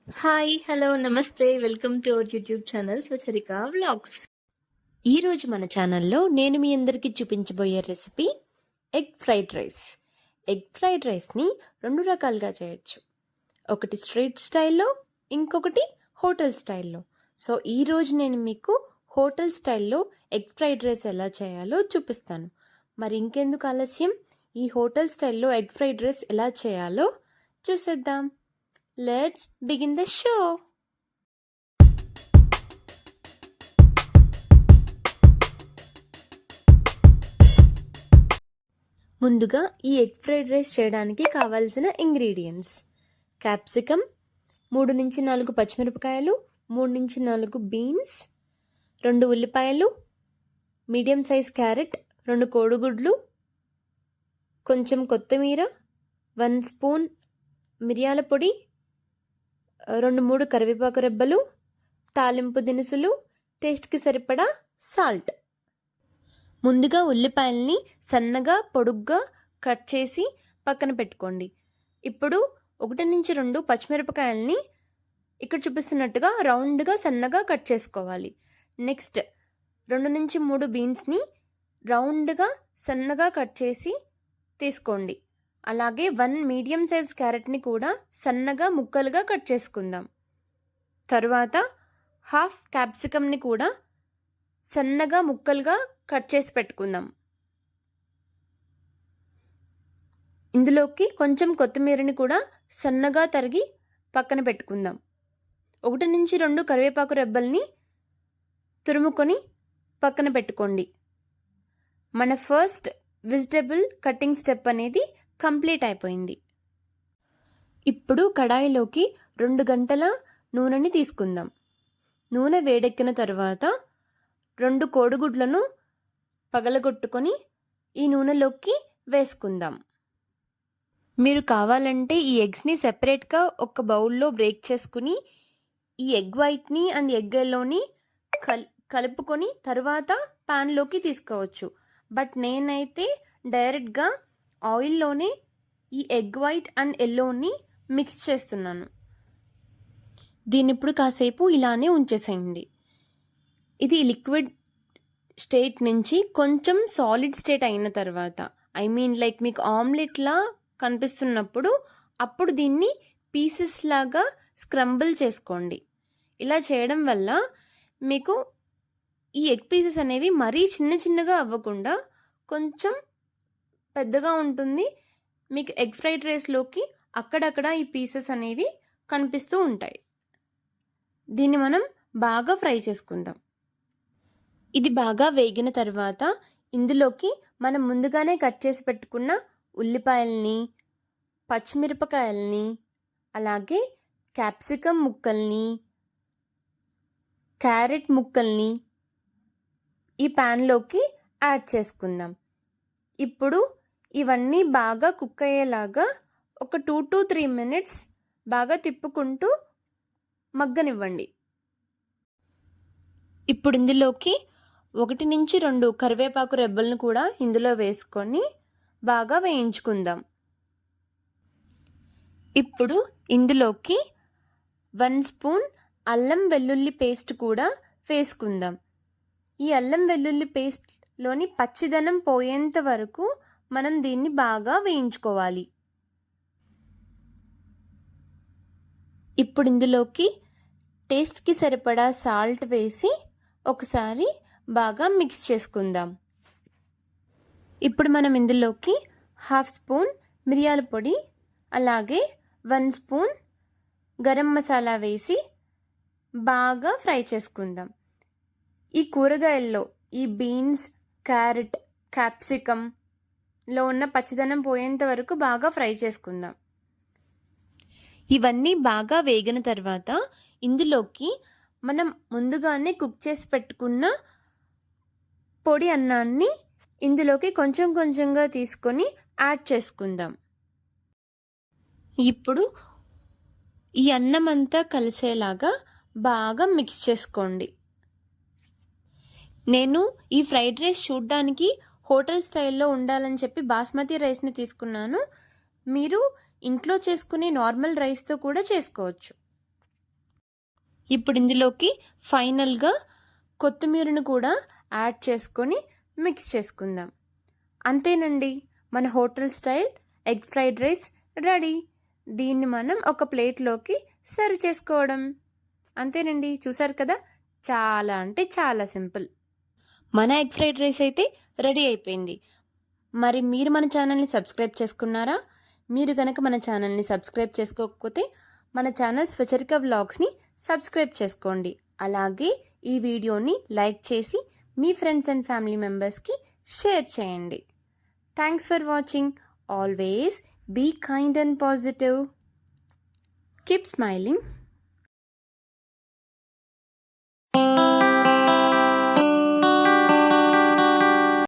Hi! Hello! Namaste! Welcome to our YouTube channel Swacharika vlogs. ఈరోజు మన ఛానల్లో నేను మీ అందరికీ చూపించబోయే recipe egg fried rice. Egg fried రైస్ని 2 రకాలుగా చేయొచ్చు. ఒకటి స్ట్రీట్ స్టైల్లో, ఇంకొకటి హోటల్ స్టైల్లో. సో ఈరోజు నేను మీకు హోటల్ స్టైల్లో ఎగ్ ఫ్రైడ్ రైస్ ఎలా చేయాలో చూపిస్తాను. మరి ఇంకెందుకు ఆలస్యం, ఈ హోటల్ స్టైల్లో ఎగ్ ఫ్రైడ్ రైస్ ఎలా చేయాలో చూసేద్దాం. Let's begin the show. ముందుగా ఈ ఎగ్ ఫ్రైడ్ రైస్ చేయడానికి కావాల్సిన ఇంగ్రీడియంట్స్: క్యాప్సికమ్, 3 నుంచి 4 పచ్చిమిరపకాయలు, 3 నుంచి 4 బీన్స్, 2 ఉల్లిపాయలు, మీడియం సైజ్ క్యారెట్, 2 కోడిగుడ్లు, కొంచెం కొత్తిమీర, 1 స్పూన్ మిరియాల పొడి, 2-3 కరివేపాకు రెబ్బలు, తాలింపు దినుసులు, టేస్ట్కి సరిపడా సాల్ట్. ముందుగా ఉల్లిపాయల్ని సన్నగా పొడుగ్గా కట్ చేసి పక్కన పెట్టుకోండి. ఇప్పుడు 1 నుంచి 2 పచ్చిమిరపకాయల్ని ఇక్కడ చూపిస్తున్నట్టుగా రౌండ్గా సన్నగా కట్ చేసుకోవాలి. నెక్స్ట్ 2 నుంచి 3 బీన్స్ని రౌండ్గా సన్నగా కట్ చేసి తీసుకోండి. అలాగే 1 మీడియం సైజ్ క్యారెట్ని కూడా సన్నగా ముక్కలుగా కట్ చేసుకుందాం. తరువాత 1/2 క్యాప్సికమ్ని కూడా సన్నగా ముక్కలుగా కట్ చేసి పెట్టుకుందాం. ఇందులోకి కొంచెం కొత్తిమీరని కూడా సన్నగా తరిగి పక్కన పెట్టుకుందాం. 1 నుంచి 2 కరివేపాకు రెబ్బల్ని తురుముకొని పక్కన పెట్టుకోండి. మన ఫస్ట్ వెజిటబుల్ కటింగ్ స్టెప్ అనేది కంప్లీట్ అయిపోయింది. ఇప్పుడు కడాయిలోకి 2 గంటల నూనెని తీసుకుందాం. నూనె వేడెక్కిన తర్వాత 2 కోడిగుడ్లను పగలగొట్టుకొని ఈ నూనెలోకి వేసుకుందాం. మీరు కావాలంటే ఈ ఎగ్స్ని సెపరేట్గా ఒక బౌల్లో బ్రేక్ చేసుకుని ఈ ఎగ్ వైట్ని అండ్ ఎగ్ ఎల్లోని కలుపుకొని తర్వాత ప్యాన్లోకి తీసుకోవచ్చు. బట్ నేనైతే డైరెక్ట్గా ఆయిల్లోనే ఈ ఎగ్ వైట్ అండ్ ఎల్లోని మిక్స్ చేస్తున్నాను. దీన్ని ఇప్పుడు కాసేపు ఇలానే ఉంచేసేయండి. ఇది లిక్విడ్ స్టేట్ నుంచి కొంచెం సాలిడ్ స్టేట్ అయిన తర్వాత, లైక్ మీకు ఆమ్లెట్లా కనిపిస్తున్నప్పుడు అప్పుడు దీన్ని పీసెస్ లాగా స్క్రంబుల్ చేసుకోండి. ఇలా చేయడం వల్ల మీకు ఈ ఎగ్ పీసెస్ అనేవి మరీ చిన్నగా అవ్వకుండా కొంచెం పెద్దగా ఉంటుంది. మీకు ఎగ్ ఫ్రైడ్ రైస్లోకి అక్కడక్కడ ఈ పీసెస్ అనేవి కనిపిస్తూ ఉంటాయి. దీన్ని మనం బాగా ఫ్రై చేసుకుందాం. ఇది బాగా వేగిన తర్వాత ఇందులోకి మనం ముందుగానే కట్ చేసి పెట్టుకున్న ఉల్లిపాయల్ని, పచ్చిమిరపకాయల్ని, అలాగే క్యాప్సికమ్ ముక్కల్ని, క్యారెట్ ముక్కల్ని ఈ ప్యాన్లోకి యాడ్ చేసుకుందాం. ఇప్పుడు ఇవన్నీ బాగా కుక్ అయ్యేలాగా ఒక 2 to 3 minutes బాగా తిప్పుకుంటూ మగ్గనివ్వండి. ఇప్పుడు ఇందులోకి 1 నుంచి 2 కరివేపాకు రెబ్బలను కూడా ఇందులో వేసుకొని బాగా వేయించుకుందాం. ఇప్పుడు ఇందులోకి 1 స్పూన్ అల్లం వెల్లుల్లి పేస్ట్ కూడా వేసుకుందాం. ఈ అల్లం వెల్లుల్లి పేస్ట్లోని పచ్చిదనం పోయేంత వరకు మనం దీన్ని బాగా వేయించుకోవాలి. ఇప్పుడు ఇందులోకి టేస్ట్కి సరిపడా సాల్ట్ వేసి ఒకసారి బాగా మిక్స్ చేసుకుందాం. ఇప్పుడు మనం ఇందులోకి 1/2 స్పూన్ మిరియాల పొడి, అలాగే 1 స్పూన్ గరం మసాలా వేసి బాగా ఫ్రై చేసుకుందాం. ఈ కూరగాయల్లో ఈ బీన్స్, క్యారెట్, క్యాప్సికమ్లో ఉన్న పచ్చిదనం పోయేంత వరకు బాగా ఫ్రై చేసుకుందాం. ఇవన్నీ బాగా వేగిన తర్వాత ఇందులోకి మనం ముందుగానే కుక్ చేసి పెట్టుకున్న పొడి అన్నాన్ని ఇందులోకి కొంచెం కొంచెంగా తీసుకొని యాడ్ చేసుకుందాం. ఇప్పుడు ఈ అన్నం అంతా కలిసేలాగా బాగా మిక్స్ చేసుకోండి. నేను ఈ ఫ్రైడ్ రైస్ చూడ్డానికి హోటల్ స్టైల్లో ఉండాలని చెప్పి బాస్మతి రైస్ని తీసుకున్నాను. మీరు ఇంట్లో చేసుకునే నార్మల్ రైస్తో కూడా చేసుకోవచ్చు. ఇప్పుడు ఇందులోకి ఫైనల్గా కొత్తిమీరను కూడా యాడ్ చేసుకొని మిక్స్ చేసుకుందాం. అంతేనండి, మన hotel style egg fried rice ready. దీన్ని మనం ఒక ప్లేట్లోకి సర్వ్ చేసుకోవడం. అంతేనండి, చూసారు కదా, చాలా అంటే చాలా సింపుల్. మన ఎగ్ ఫ్రైడ్ రైస్ అయితే రెడీ అయిపోయింది. మరి మీరు మన ఛానల్ని సబ్స్క్రైబ్ చేసుకున్నారా? మీరు కనుక మన ఛానల్ని సబ్స్క్రైబ్ చేసుకోకపోతే మన ఛానల్ స్వచరిక వ్లాగ్స్ని సబ్స్క్రైబ్ చేసుకోండి. అలాగే ఈ వీడియోని లైక్ చేసి మీ ఫ్రెండ్స్ అండ్ ఫ్యామిలీ మెంబర్స్కి షేర్ చేయండి. Thanks for watching. Always be kind and positive. Keep smiling.